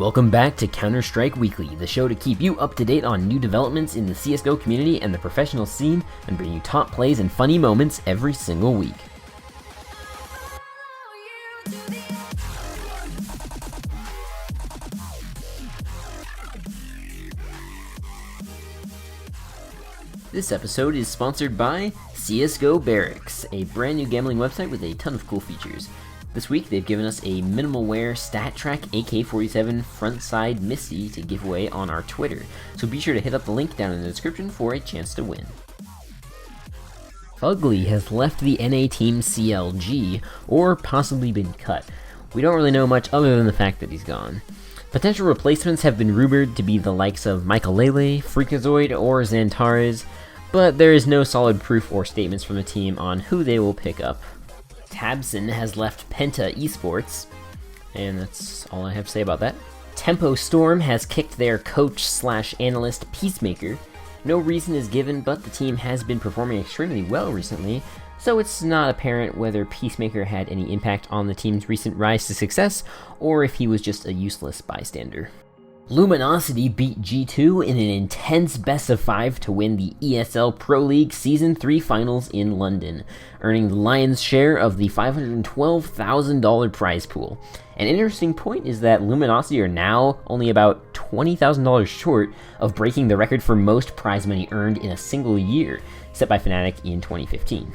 Welcome back to Counter-Strike Weekly, the show to keep you up to date on new developments in the CSGO community and the professional scene, and bring you top plays and funny moments every single week. This episode is sponsored by CSGO Barracks, a brand new gambling website with a ton of cool features. This week, they've given us a minimal wear stat track AK-47 front side Misty to give away on our Twitter, so be sure to hit up the link down in the description for a chance to win. Fugly has left the NA team CLG, or possibly been cut. We don't really know much other than the fact that he's gone. Potential replacements have been rumored to be the likes of Michaelele, Freakazoid, or Xantares, but there is no solid proof or statements from the team on who they will pick up. Tabson has left Penta Esports, and that's all I have to say about that. Tempo Storm has kicked their coach/analyst Peacemaker. No reason is given, but the team has been performing extremely well recently, so it's not apparent whether Peacemaker had any impact on the team's recent rise to success, or if he was just a useless bystander. Luminosity beat G2 in an intense best-of-5 to win the ESL Pro League Season 3 Finals in London, earning the lion's share of the $512,000 prize pool. An interesting point is that Luminosity are now only about $20,000 short of breaking the record for most prize money earned in a single year, set by Fnatic in 2015.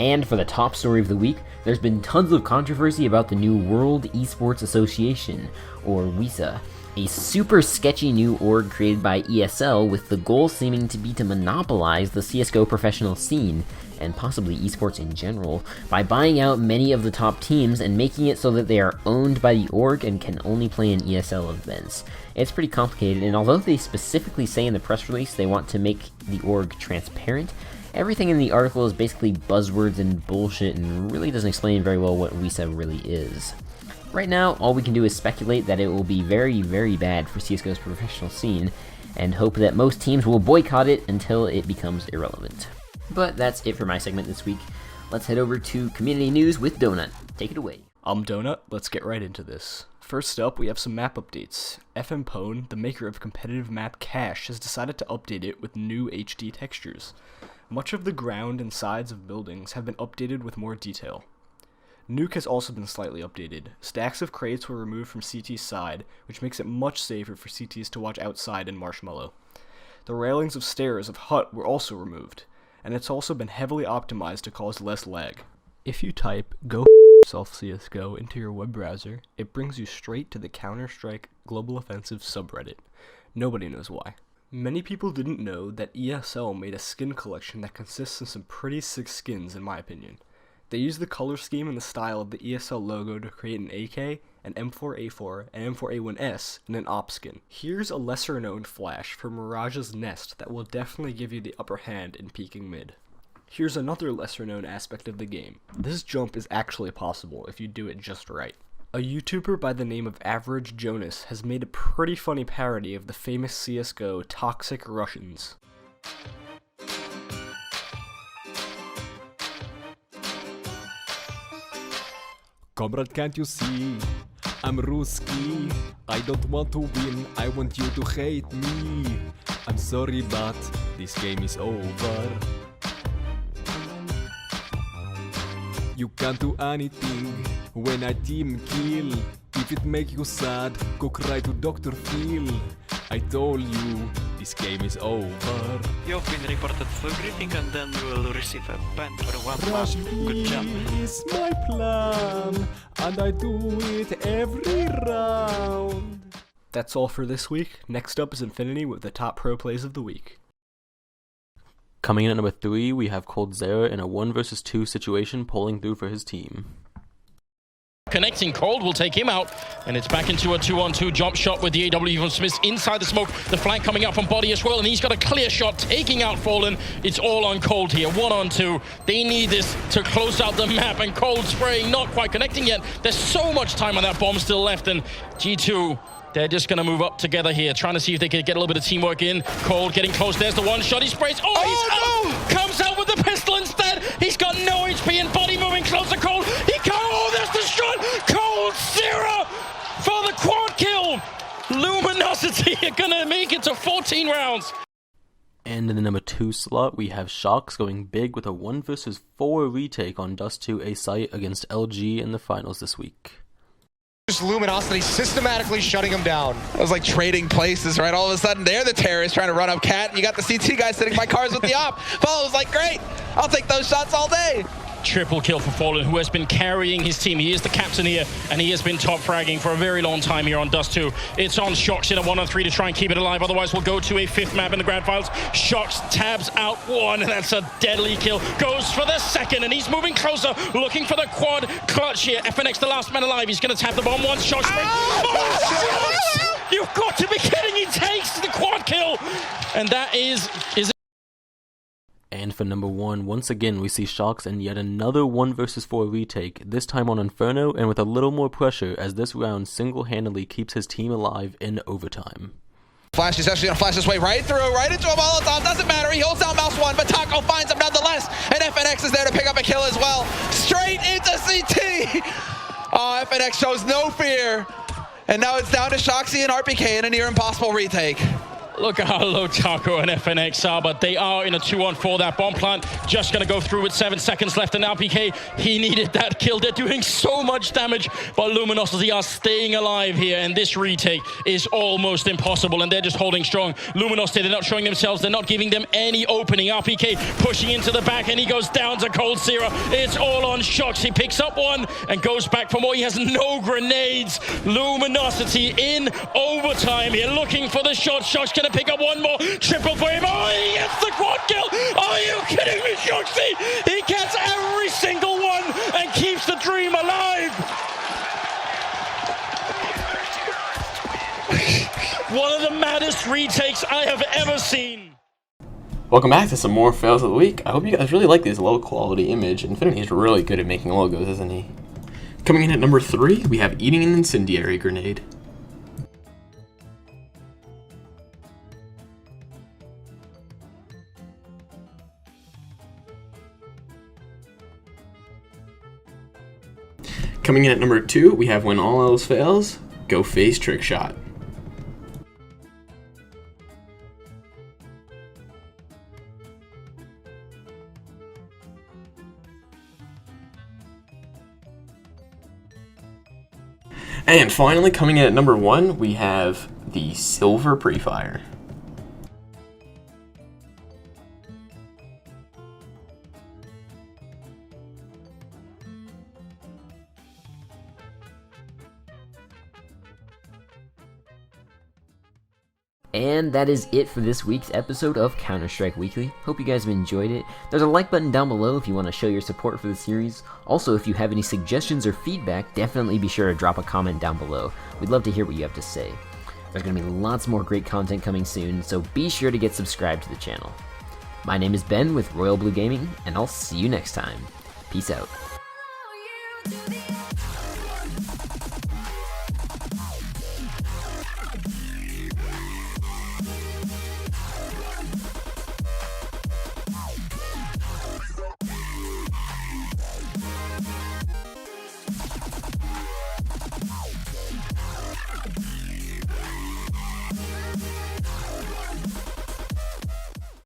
And for the top story of the week, there's been tons of controversy about the new World Esports Association, or WESA, a super sketchy new org created by ESL with the goal seeming to be to monopolize the CSGO professional scene, and possibly esports in general, by buying out many of the top teams and making it so that they are owned by the org and can only play in ESL events. It's pretty complicated, and although they specifically say in the press release they want to make the org transparent, everything in the article is basically buzzwords and bullshit and really doesn't explain very well what WESA really is. Right now, all we can do is speculate that it will be very, very bad for CSGO's professional scene, and hope that most teams will boycott it until it becomes irrelevant. But that's it for my segment this week. Let's head over to community news with Donut. Take it away. I'm Donut, let's get right into this. First up, we have some map updates. FM Pwn, the maker of competitive map Cache, has decided to update it with new HD textures. Much of the ground and sides of buildings have been updated with more detail. Nuke has also been slightly updated. Stacks of crates were removed from CT's side, which makes it much safer for CTs to watch outside in Marshmallow. The railings of stairs of Hut were also removed, and it's also been heavily optimized to cause less lag. If you type "go yourself CSGO" into your web browser, it brings you straight to the Counter-Strike Global Offensive subreddit. Nobody knows why. Many people didn't know that ESL made a skin collection that consists of some pretty sick skins in my opinion. They used the color scheme and the style of the ESL logo to create an AK, an M4A4, an M4A1S, and an OP skin. Here's a lesser known flash for Mirage's Nest that will definitely give you the upper hand in peeking mid. Here's another lesser known aspect of the game. This jump is actually possible if you do it just right. A YouTuber by the name of Average Jonas has made a pretty funny parody of the famous CSGO Toxic Russians. Comrade, can't you see? I'm Ruski. I don't want to win, I want you to hate me. I'm sorry, but this game is over. You can't do anything when I team kill. If it make you sad, go cry to Dr. Phil. I told you, this game is over. You've been reported for griefing and then you will receive a ban for 1 Rush month. Good job. is my plan, and I do it every round. That's all for this week. Next up is Infinity with the top pro plays of the week. Coming in at number 3, we have coldzera in a 1 vs 2 situation, pulling through for his team. Connecting, Cold will take him out, and it's back into a 2-on-2 jump shot with the AW from Smith inside the smoke. The flank coming out from Body as well, and he's got a clear shot taking out Fallen. It's all on Cold here, 1-on-2. They need this to close out the map, and Cold spraying, not quite connecting yet. There's so much time on that bomb still left, and G2, they're just going to move up together here, trying to see if they can get a little bit of teamwork in. Cold getting close, there's the one shot, he sprays. Oh, he's out! Comes out with the pistol instead. He's got no HP, and Body moving closer. Cold, he can't. Oh, there's the shot. Cold Zero for the quad kill. Luminosity are gonna make it to 14 rounds. And in the number 2 slot, we have Sharks going big with a 1 versus 4 retake on Dust 2 A site against LG in the finals this week. Just Luminosity systematically shutting him down. It was like trading places, right? All of a sudden, they're the terrorists trying to run up Cat, and you got the CT guy sitting by cars with the op. Follows like, great, I'll take those shots all day. Triple kill for Fallen, who has been carrying his team. He is the captain here, and he has been top fragging for a very long time here on Dust 2. It's on Shox in a 1-on-3 to try and keep it alive. Otherwise, we'll go to a 5th map in the grand finals. Shox tabs out 1, and that's a deadly kill. Goes for the 2nd, and he's moving closer, looking for the quad clutch here. FNX, the last man alive. He's going to tap the bomb once. Shox springs. Oh, Shox! You've got to be kidding. He takes the quad kill. And that is And for number 1, once again we see Sharks in yet another 1 versus 4 retake, this time on Inferno and with a little more pressure as this round single-handedly keeps his team alive in overtime. Flash is actually going to flash his way right through, right into a Molotov. Doesn't matter, he holds down mouse 1, but Taco finds him nonetheless. And FNX is there to pick up a kill as well. Straight into CT! Oh, FNX shows no fear. And now it's down to Shoxy and RPK in a near impossible retake. Look at how low Taco and FNX are, but they are in a 2-on-4. That bomb plant just going to go through with 7 seconds left. And now PK, he needed that kill. They're doing so much damage, but Luminosity are staying alive here. And this retake is almost impossible, and they're just holding strong. Luminosity, they're not showing themselves. They're not giving them any opening. RPK pushing into the back, and he goes down to Cold Zero. It's all on Shox. He picks up 1 and goes back for more. He has no grenades. Luminosity in overtime here, looking for the shot. Shox can pick up 1 more. Triple for him. Oh, he gets the quad kill. Are you kidding me, Shoxy? He gets every single one and keeps the dream alive. One of the maddest retakes I have ever seen. Welcome back to some more fails of the week. I hope you guys really like these low quality image. Infinity is really good at making logos, isn't he? Coming in at number 3, we have eating an incendiary grenade. Coming in at number 2, we have when all else fails, go face trick shot. And finally, coming in at number 1, we have the silver pre-fire. And that is it for this week's episode of Counter-Strike Weekly. Hope you guys have enjoyed it. There's a like button down below if you want to show your support for the series. Also, if you have any suggestions or feedback, definitely be sure to drop a comment down below. We'd love to hear what you have to say. There's going to be lots more great content coming soon, so be sure to get subscribed to the channel. My name is Ben with Royal Blue Gaming, and I'll see you next time. Peace out.